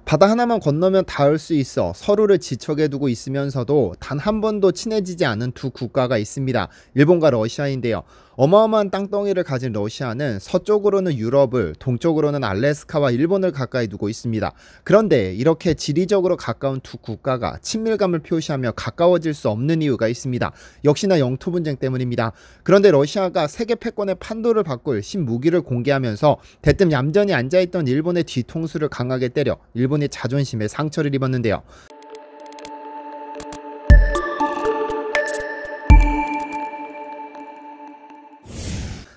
바다 하나만 건너면 닿을 수 있어 서로를 지척에 두고 있으면서도 단 한 번도 친해지지 않은 두 국가가 있습니다. 일본과 러시아인데요. 어마어마한 땅덩이를 가진 러시아는 서쪽으로는 유럽을, 동쪽으로는 알래스카와 일본을 가까이 두고 있습니다. 그런데 이렇게 지리적으로 가까운 두 국가가 친밀감을 표시하며 가까워질 수 없는 이유가 있습니다. 역시나 영토 분쟁 때문입니다. 그런데 러시아가 세계 패권의 판도를 바꿀 신무기를 공개하면서 대뜸 얌전히 앉아있던 일본의 뒤통수를 강하게 때려 일본의 자존심에 상처를 입었는데요.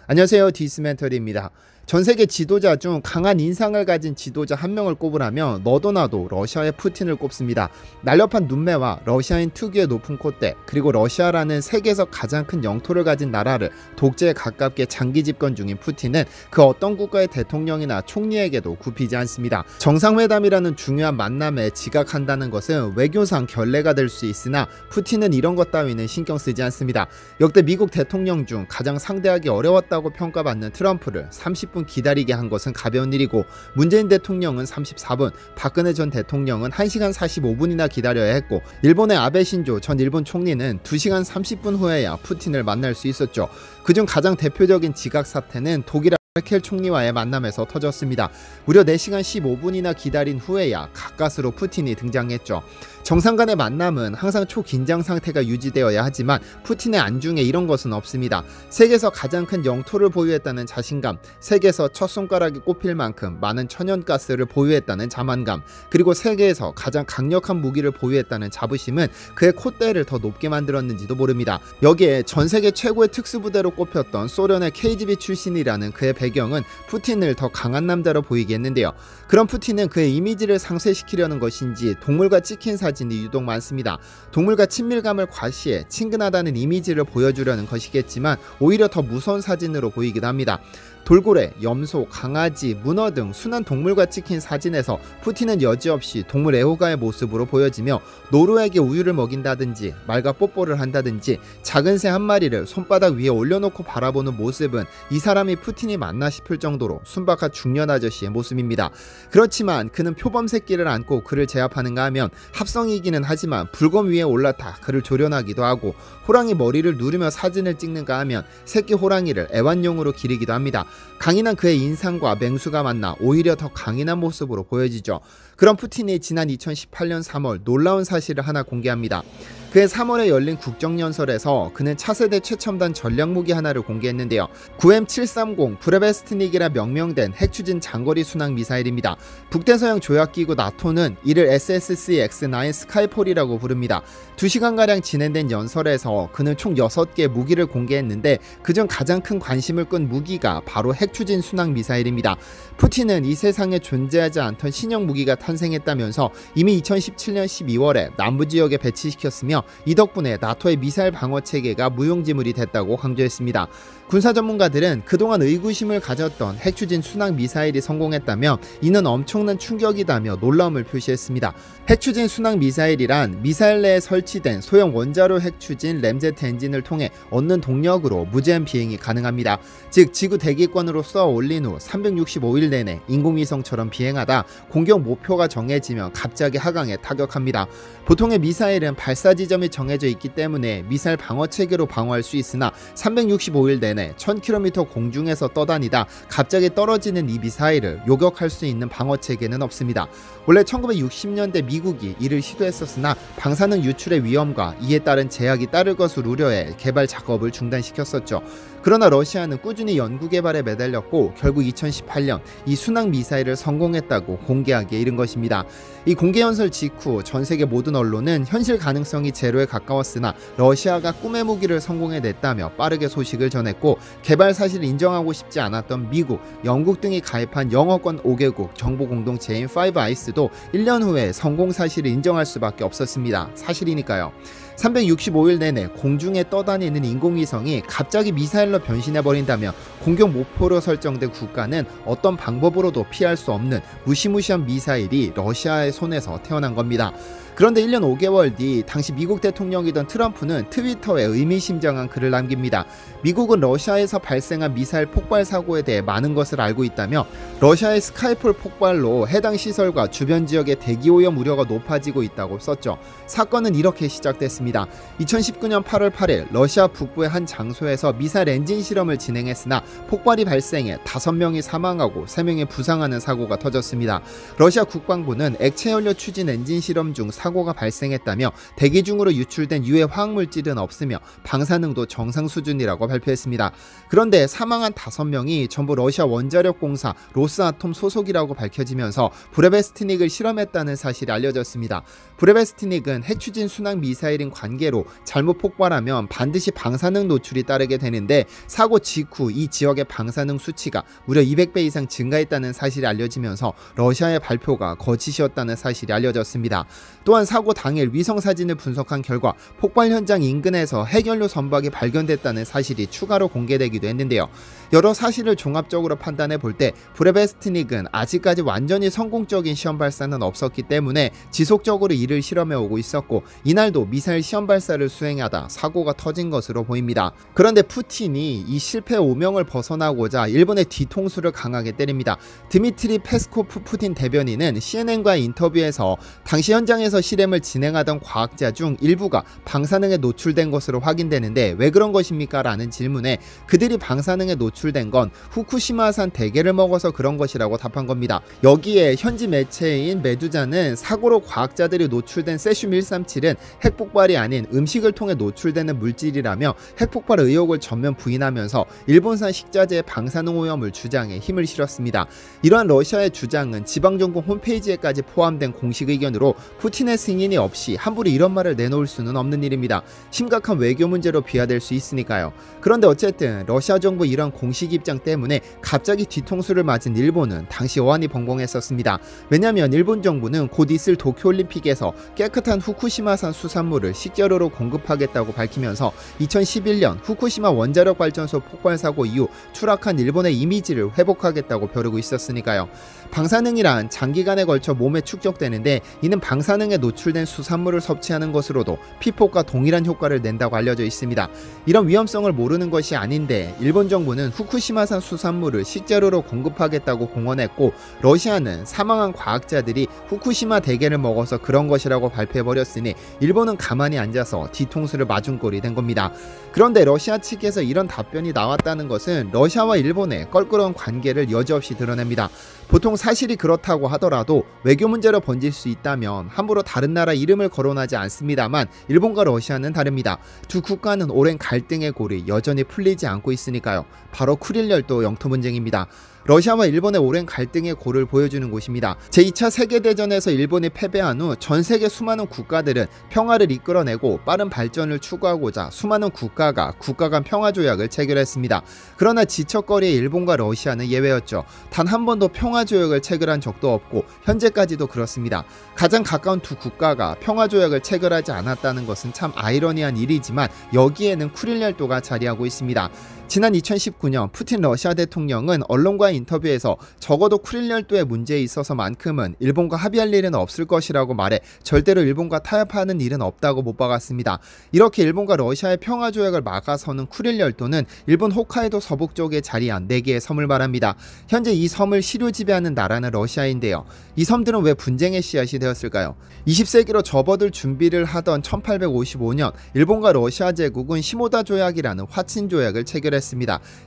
안녕하세요, 디스멘터리입니다. 전세계 지도자 중 강한 인상을 가진 지도자 한 명을 꼽으라면 너도 나도 러시아의 푸틴을 꼽습니다. 날렵한 눈매와 러시아인 특유의 높은 콧대, 그리고 러시아라는 세계에서 가장 큰 영토를 가진 나라를 독재에 가깝게 장기 집권 중인 푸틴은 그 어떤 국가의 대통령이나 총리에게도 굽히지 않습니다. 정상회담이라는 중요한 만남에 지각한다는 것은 외교상 결례가 될 수 있으나 푸틴은 이런 것 따위는 신경 쓰지 않습니다. 역대 미국 대통령 중 가장 상대하기 어려웠다고 평가받는 트럼프를 30분 기다리게 한 것은 가벼운 일이고, 문재인 대통령은 34분, 박근혜 전 대통령은 1시간 45분이나 기다려야 했고, 일본의 아베 신조 전 일본 총리는 2시간 30분 후에야 푸틴을 만날 수 있었죠. 그중 가장 대표적인 지각 사태는 독일 메르켈 총리와의 만남에서 터졌습니다. 무려 4시간 15분이나 기다린 후에야 가까스로 푸틴이 등장했죠. 정상 간의 만남은 항상 초긴장 상태가 유지되어야 하지만 푸틴의 안중에 이런 것은 없습니다. 세계에서 가장 큰 영토를 보유했다는 자신감, 세계에서 첫 손가락이 꼽힐 만큼 많은 천연가스를 보유했다는 자만감, 그리고 세계에서 가장 강력한 무기를 보유했다는 자부심은 그의 콧대를 더 높게 만들었는지도 모릅니다. 여기에 전세계 최고의 특수부대로 꼽혔던 소련의 KGB 출신이라는 그의 배경은 푸틴을 더 강한 남자로 보이게 했는데요. 그런 푸틴은 그의 이미지를 상쇄시키려는 것인지 동물과 찍힌 사진이 유독 많습니다. 동물과 친밀감을 과시해 친근하다는 이미지를 보여주려는 것이겠지만 오히려 더 무서운 사진으로 보이기도 합니다. 돌고래, 염소, 강아지, 문어 등 순한 동물과 찍힌 사진에서 푸틴은 여지없이 동물 애호가의 모습으로 보여지며 노루에게 우유를 먹인다든지 말과 뽀뽀를 한다든지 작은 새 한 마리를 손바닥 위에 올려놓고 바라보는 모습은 이 사람이 푸틴이 맞나 싶을 정도로 순박한 중년 아저씨의 모습입니다. 그렇지만 그는 표범 새끼를 안고 그를 제압하는가 하면 합성이기는 하지만 불검 위에 올라타 그를 조련하기도 하고, 호랑이 머리를 누르며 사진을 찍는가 하면 새끼 호랑이를 애완용으로 기르기도 합니다. 강인한 그의 인상과 맹수가 만나 오히려 더 강인한 모습으로 보여지죠. 그런 푸틴이 지난 2018년 3월 놀라운 사실을 하나 공개합니다. 그해 3월에 열린 국정연설에서 그는 차세대 최첨단 전략무기 하나를 공개했는데요. 9M730 브레베스트닉이라 명명된 핵추진 장거리 순항 미사일입니다. 북대서양 조약기구 나토는 이를 SSC-X9 스카이폴이라고 부릅니다. 2시간가량 진행된 연설에서 그는 총 6개의 무기를 공개했는데 그중 가장 큰 관심을 끈 무기가 바로 핵추진 순항 미사일입니다. 푸틴은 이 세상에 존재하지 않던 신형 무기가 탄생했다면서 이미 2017년 12월에 남부지역에 배치시켰으며 이 덕분에 나토의 미사일 방어 체계가 무용지물이 됐다고 강조했습니다. 군사 전문가들은 그동안 의구심을 가졌던 핵추진 순항 미사일이 성공했다며 이는 엄청난 충격이다며 놀라움을 표시했습니다. 핵추진 순항 미사일이란 미사일 내에 설치된 소형 원자로 핵추진 램제트 엔진을 통해 얻는 동력으로 무제한 비행이 가능합니다. 즉 지구 대기권으로 쏘아 올린 후 365일 내내 인공위성처럼 비행하다 공격 목표가 정해지면 갑자기 하강에 타격합니다. 보통의 미사일은 발사 지점이 정해져 있기 때문에 미사일 방어 체계로 방어할 수 있으나 365일 내내 1000km 공중에서 떠다니다 갑자기 떨어지는 이 미사일을 요격할 수 있는 방어 체계는 없습니다. 원래 1960년대 미국이 이를 시도했었으나 방사능 유출의 위험과 이에 따른 제약이 따를 것을 우려해 개발 작업을 중단시켰었죠. 그러나 러시아는 꾸준히 연구 개발에 매달렸고 결국 2018년 이 순항 미사일을 성공했다고 공개하기에 이른 것입니다. 이 공개 연설 직후 전 세계 모든 언론은 현실 가능성이 제로에 가까웠으나 러시아가 꿈의 무기를 성공해냈다며 빠르게 소식을 전했고, 개발 사실을 인정하고 싶지 않았던 미국, 영국 등이 가입한 영어권 5개국 정보 공동체인 파이브 아이스도 1년 후에 성공 사실을 인정할 수밖에 없었습니다. 사실이니까요. 365일 내내 공중에 떠다니는 인공위성이 갑자기 미사일로 변신해버린다면 공격 목표로 설정된 국가는 어떤 방법으로도 피할 수 없는 무시무시한 미사일이 러시아의 손에서 태어난 겁니다. 그런데 1년 5개월 뒤 당시 미국 대통령이던 트럼프는 트위터에 의미심장한 글을 남깁니다. 미국은 러시아에서 발생한 미사일 폭발 사고에 대해 많은 것을 알고 있다며 러시아의 스카이폴 폭발로 해당 시설과 주변 지역의 대기오염 우려가 높아지고 있다고 썼죠. 사건은 이렇게 시작됐습니다. 2019년 8월 8일 러시아 북부의 한 장소에서 미사일 엔진 실험을 진행했으나 폭발이 발생해 5명이 사망하고 3명이 부상하는 사고가 터졌습니다. 러시아 국방부는 액체연료 추진 엔진 실험 중 사고가 발생했다며 대기 중으로 유출된 유해 화학물질은 없으며 방사능도 정상 수준이라고 발표했습니다. 그런데 사망한 5명이 전부 러시아 원자력공사 로스아톰 소속이라고 밝혀지면서 브레베스트닉을 실험했다는 사실이 알려졌습니다. 브레베스트닉은 핵추진 순항 미사일인 관계로 잘못 폭발하면 반드시 방사능 노출이 따르게 되는데 사고 직후 이 지역의 방사능 수치가 무려 200배 이상 증가했다는 사실이 알려지면서 러시아의 발표가 거짓이었다는 사실이 알려졌습니다. 또한 사고 당일 위성사진을 분석한 결과 폭발 현장 인근에서 핵연료 선박이 발견됐다는 사실이 추가로 공개되기도 했는데요. 여러 사실을 종합적으로 판단해 볼 때 브레베스트닉은 아직까지 완전히 성공적인 시험 발사는 없었기 때문에 지속적으로 이를 실험해 오고 있었고 이날도 미사일 시험 발사를 수행하다 사고가 터진 것으로 보입니다. 그런데 푸틴이 이 실패 오명을 벗어나고자 일본의 뒤통수를 강하게 때립니다. 드미트리 페스코프 푸틴 대변인은 CNN과의 인터뷰에서 당시 현장에서 실험을 진행하던 과학자 중 일부가 방사능에 노출된 것으로 확인되는데 왜 그런 것입니까? 라는 질문에 그들이 방사능에 노출된 건 후쿠시마산 대게를 먹어서 그런 것이라고 답한 겁니다. 여기에 현지 매체인 메두자는 사고로 과학자들이 노출된 세슘 137은 핵폭발이 아닌 음식을 통해 노출되는 물질이라며 핵폭발 의혹을 전면 부인하면서 일본산 식자재의 방사능 오염을 주장해 힘을 실었습니다. 이러한 러시아의 주장은 지방정부 홈페이지에까지 포함된 공식 의견으로 푸틴의 승인이 없이 함부로 이런 말을 내놓을 수는 없는 일입니다. 심각한 외교 문제로 비화될 수 있으니까요. 그런데 어쨌든 러시아 정부 이런 공식 입장 때문에 갑자기 뒤통수를 맞은 일본은 당시 어안이 벙벙했었습니다. 왜냐하면 일본 정부는 곧 있을 도쿄올림픽에서 깨끗한 후쿠시마산 수산물을 식재료로 공급하겠다고 밝히면서 2011년 후쿠시마 원자력 발전소 폭발 사고 이후 추락한 일본의 이미지를 회복하겠다고 벼르고 있었으니까요. 방사능이란 장기간에 걸쳐 몸에 축적되는데 이는 방사능에 노출된 수산물을 섭취하는 것으로도 피폭과 동일한 효과를 낸다고 알려져 있습니다. 이런 위험성을 모르는 것이 아닌데 일본 정부는 후쿠시마산 수산물을 식재료로 공급하겠다고 공언했고 러시아는 사망한 과학자들이 후쿠시마 대게를 먹어서 그런 것이라고 발표해버렸으니 일본은 가만히 앉아서 뒤통수를 맞은 꼴이 된 겁니다. 그런데 러시아 측에서 이런 답변이 나왔다는 것은 러시아와 일본의 껄끄러운 관계를 여지없이 드러냅니다. 보통 사실이 그렇다고 하더라도 외교 문제로 번질 수 있다면 함부로 다른 나라 이름을 거론하지 않습니다만 일본과 러시아는 다릅니다. 두 국가는 오랜 갈등의 골이 여전히 풀리지 않고 있으니까요. 바로 쿠릴열도 영토 분쟁입니다. 러시아와 일본의 오랜 갈등의 골을 보여주는 곳입니다. 제2차 세계대전에서 일본이 패배한 후 전 세계 수많은 국가들은 평화를 이끌어내고 빠른 발전을 추구하고자 수많은 국가가 국가 간 평화조약을 체결했습니다. 그러나 지척거리의 일본과 러시아는 예외였죠. 단 한 번도 평화조약을 체결한 적도 없고 현재까지도 그렇습니다. 가장 가까운 두 국가가 평화조약을 체결하지 않았다는 것은 참 아이러니한 일이지만 여기에는 쿠릴열도가 자리하고 있습니다. 지난 2019년 푸틴 러시아 대통령은 언론과의 인터뷰에서 적어도 쿠릴열도의 문제에 있어서만큼은 일본과 합의할 일은 없을 것이라고 말해 절대로 일본과 타협하는 일은 없다고 못 박았습니다. 이렇게 일본과 러시아의 평화조약을 막아서는 쿠릴열도는 일본 홋카이도 서북 쪽에 자리한 4개의 섬을 말합니다. 현재 이 섬을 시료 지배하는 나라는 러시아인데요. 이 섬들은 왜 분쟁의 씨앗이 되었을까요? 20세기로 접어들 준비를 하던 1855년 일본과 러시아 제국은 시모다 조약이라는 화친 조약을 체결했습니다.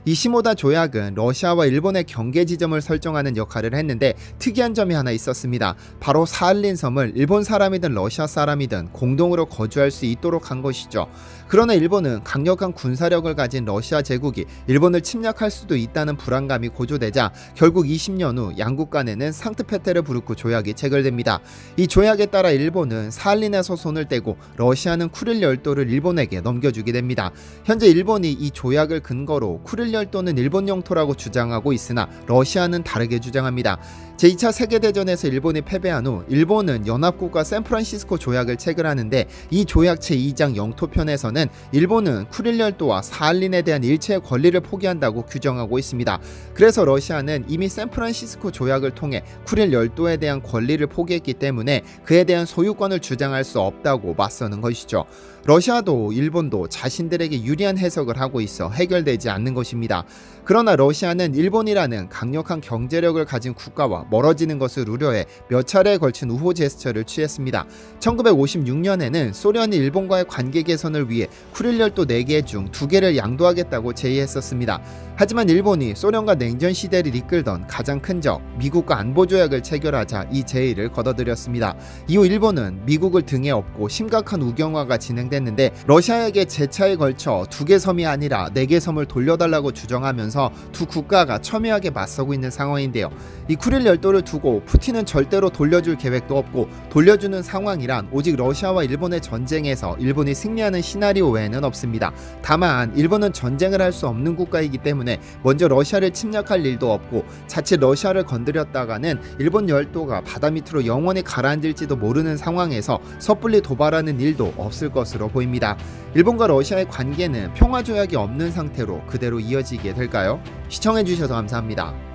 이 시모다 조약은 러시아와 일본의 경계 지점을 설정하는 역할을 했는데 특이한 점이 하나 있었습니다. 바로 사할린 섬을 일본 사람이든 러시아 사람이든 공동으로 거주할 수 있도록 한 것이죠. 그러나 일본은 강력한 군사력을 가진 러시아 제국이 일본을 침략할 수도 있다는 불안감이 고조되자 결국 20년 후 양국 간에는 상트페테르부르크 조약이 체결됩니다. 이 조약에 따라 일본은 사할린에서 손을 떼고 러시아는 쿠릴열도를 일본에게 넘겨주게 됩니다. 현재 일본이 이 조약을 근거로 쿠릴열도는 일본 영토라고 주장하고 있으나 그러나 러시아는 다르게 주장합니다. 제2차 세계대전에서 일본이 패배한 후 일본은 연합국과 샌프란시스코 조약을 체결하는데 이 조약 제2장 영토편에서는 일본은 쿠릴 열도와 사할린에 대한 일체의 권리를 포기한다고 규정하고 있습니다. 그래서 러시아는 이미 샌프란시스코 조약을 통해 쿠릴 열도에 대한 권리를 포기했기 때문에 그에 대한 소유권을 주장할 수 없다고 맞서는 것이죠. 러시아도 일본도 자신들에게 유리한 해석을 하고 있어 해결되지 않는 것입니다. 그러나 러시아는 일본이라는 강력한 경제력을 가진 국가와 멀어지는 것을 우려해 몇 차례에 걸친 우호 제스처를 취했습니다. 1956년에는 소련이 일본과의 관계 개선을 위해 쿠릴 열도 4개 중 2개를 양도하겠다고 제의했었습니다. 하지만 일본이 소련과 냉전 시대를 이끌던 가장 큰 적, 미국과 안보조약을 체결하자 이 제의를 거둬들였습니다. 이후 일본은 미국을 등에 업고 심각한 우경화가 진행됐는데 러시아에게 재차에 걸쳐 2개 섬이 아니라 4개 섬을 돌려달라고 주장하면서 두 국가가 첨예하게 맞서고 있는 상황인데요. 이 쿠릴 열도를 두고 푸틴은 절대로 돌려줄 계획도 없고 돌려주는 상황이란 오직 러시아와 일본의 전쟁에서 일본이 승리하는 시나리오 외에는 없습니다. 다만 일본은 전쟁을 할 수 없는 국가이기 때문에 먼저 러시아를 침략할 일도 없고 자칫 러시아를 건드렸다가는 일본 열도가 바다 밑으로 영원히 가라앉을지도 모르는 상황에서 섣불리 도발하는 일도 없을 것으로 보입니다. 일본과 러시아의 관계는 평화조약이 없는 상태로 그대로 이어지게 될까요? 시청해주셔서 감사합니다.